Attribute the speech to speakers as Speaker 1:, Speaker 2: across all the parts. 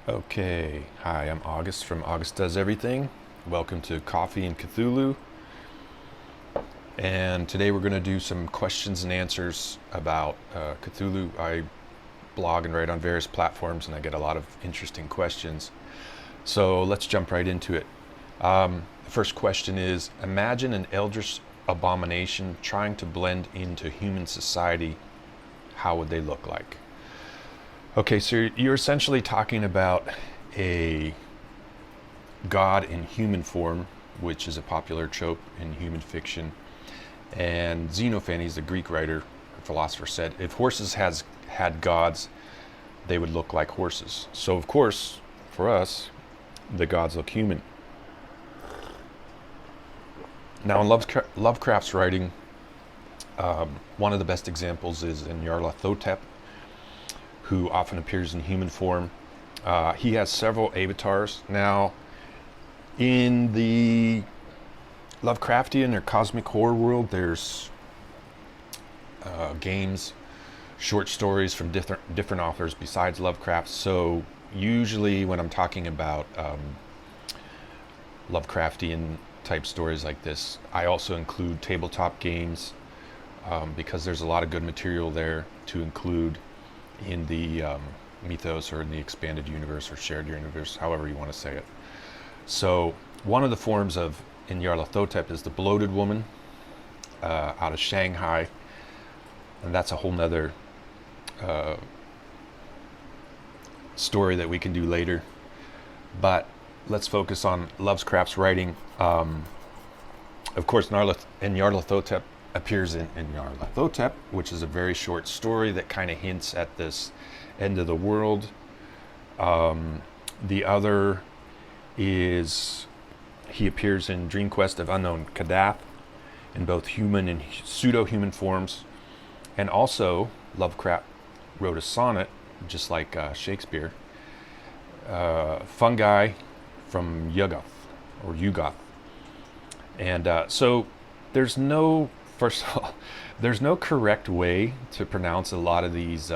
Speaker 1: Okay, hi, I'm August from August Does Everything. Welcome to Coffee and Cthulhu. And today we're going to do some questions and answers about Cthulhu. I blog and write on various platforms and I get a lot of interesting questions. So let's jump right into it. The first question is, imagine an Eldritch abomination trying to blend into human society. How would they look like? Okay, so you're essentially talking about a god in human form, which is a popular trope in human fiction. And Xenophanes, the Greek writer, philosopher, said if horses had gods, they would look like horses. So, of course, for us, the gods look human. Now, in Lovecraft's writing, one of the best examples is in Nyarlathotep, who often appears in human form. He has several avatars. Now, in the Lovecraftian or cosmic horror world, there's games, short stories from different authors besides Lovecraft. So usually when I'm talking about Lovecraftian type stories like this, I also include tabletop games because there's a lot of good material there to include in the mythos or in the expanded universe or shared universe, however you want to say it. So one of the forms of in Nyarlathotep is the bloated woman out of Shanghai, and that's a whole nother story that we can do later. But let's focus on Lovecraft's writing. Of course, Nyarlathotep appears in Nyarlathotep, which is a very short story that kind of hints at this end of the world. The other is he appears in Dream Quest of Unknown Kadath in both human and pseudo-human forms. And also, Lovecraft wrote a sonnet, just like Shakespeare, fungi from Yugoth. And so there's no, first of all, there's no correct way to pronounce a lot of these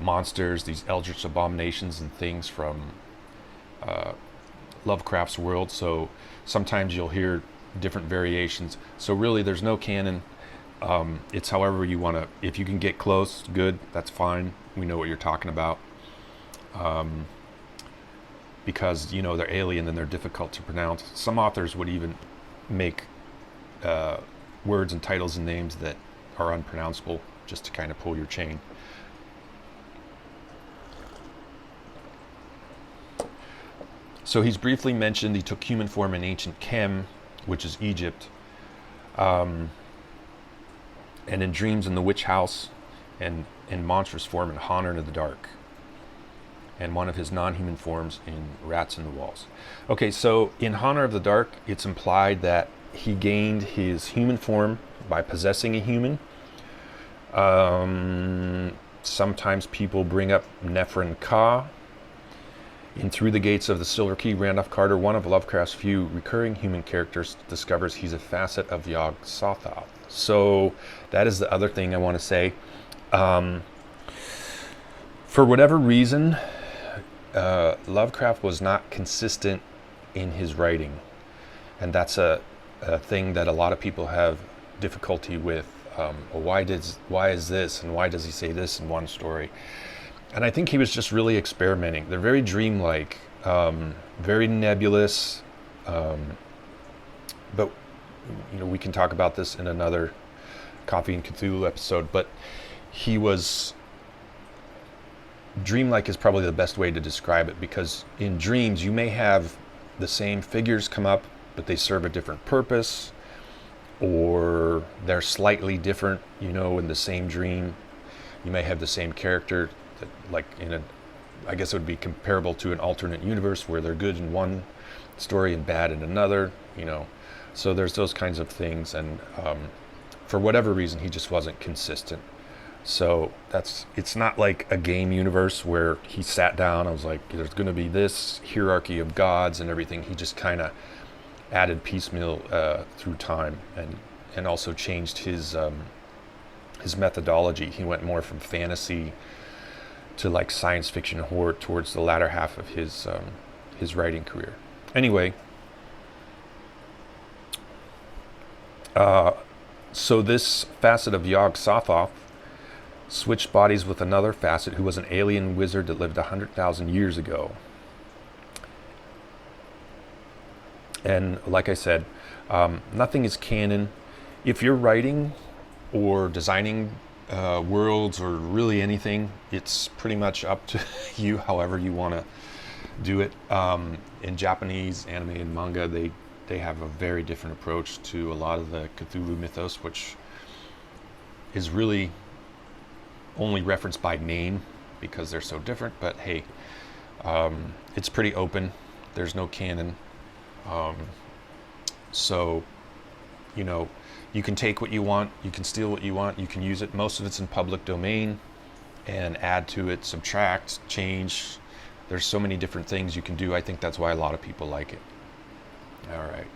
Speaker 1: monsters, these eldritch abominations and things from Lovecraft's world. So sometimes you'll hear different variations. So really there's no canon. It's however you want to, if you can get close, good, that's fine. We know what you're talking about. Because, you know, they're alien and they're difficult to pronounce. Some authors would even make words and titles and names that are unpronounceable just to kind of pull your chain. So he's briefly mentioned he took human form in ancient Kem, which is Egypt, and in dreams in the witch house, and in monstrous form in Honor of the Dark, and one of his non-human forms in Rats in the Walls. Okay, so in Honor of the Dark, it's implied that he gained his human form by possessing a human. Sometimes people bring up Nephrin Ka. In Through the Gates of the Silver Key, Randolph Carter, one of Lovecraft's few recurring human characters, discovers he's a facet of Yog-Sothoth. So that is the other thing I want to say. For whatever reason, Lovecraft was not consistent in his writing. And that's a thing that a lot of people have difficulty with. Why is this, and why does he say this in one story? And I think he was just really experimenting. They're very dreamlike, very nebulous. But you know, we can talk about this in another Coffee and Cthulhu episode. But he was dreamlike is probably the best way to describe it, because in dreams you may have the same figures come up, but they serve a different purpose, or they're slightly different. You know, in the same dream, you may have the same character. Like I guess it would be comparable to an alternate universe where they're good in one story and bad in another, you know. So there's those kinds of things, and for whatever reason, he just wasn't consistent. So it's not like a game universe where he sat down, I was like, there's going to be this hierarchy of gods and everything. He just kind of added piecemeal through time, and also changed his methodology. He went more from fantasy to like science fiction horror towards the latter half of his writing career. Anyway, so this facet of Yog-Sothoth switched bodies with another facet who was an alien wizard that lived 100,000 years ago. And like I said, nothing is canon. If you're writing or designing worlds or really anything, it's pretty much up to you, however you want to do it. In Japanese anime and manga, they have a very different approach to a lot of the Cthulhu mythos, which is really only referenced by name because they're so different. But hey, it's pretty open. There's no canon. So, you know, you can take what you want, you can steal what you want, you can use it. Most of it's in public domain, and add to it, subtract, change. There's so many different things you can do. I think that's why a lot of people like it. All right.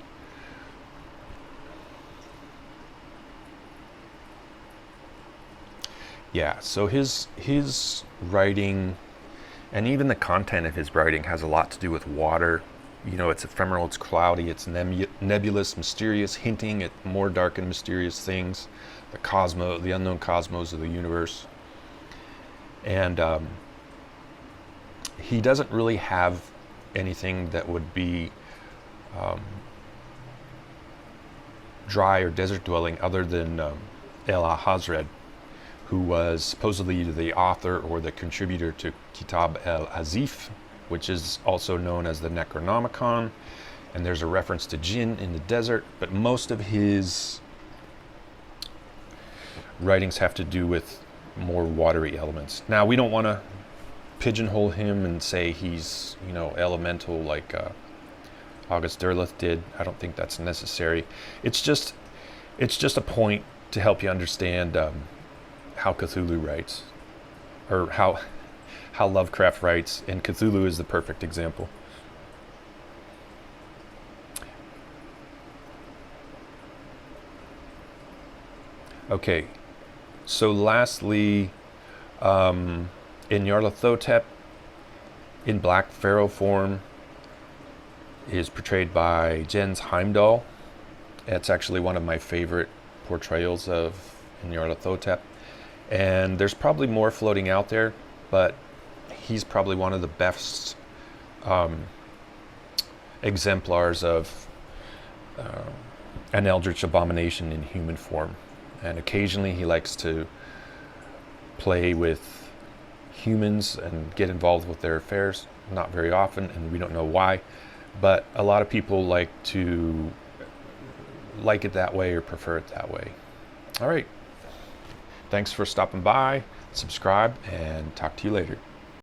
Speaker 1: Yeah, so his writing, and even the content of his writing, has a lot to do with water. You know, it's ephemeral, it's cloudy, it's nebulous, mysterious, hinting at more dark and mysterious things, the unknown cosmos of the universe. And he doesn't really have anything that would be dry or desert dwelling other than El Hazred, who was supposedly the author or the contributor to Kitab el-Azif, which is also known as the Necronomicon, and there's a reference to Jinn in the desert, but most of his writings have to do with more watery elements. Now, we don't want to pigeonhole him and say he's, you know, elemental like August Derleth did. I don't think that's necessary. It's just a point to help you understand how Cthulhu writes, or how Lovecraft writes, and Cthulhu is the perfect example. Okay, so lastly, in Nyarlathotep, in Black Pharaoh form, is portrayed by Jens Heimdall. It's actually one of my favorite portrayals of Nyarlathotep, and there's probably more floating out there, but he's probably one of the best exemplars of an Eldritch abomination in human form. And occasionally he likes to play with humans and get involved with their affairs. Not very often, and we don't know why, but a lot of people like it that way or prefer it that way. All right. Thanks for stopping by. Subscribe, and talk to you later.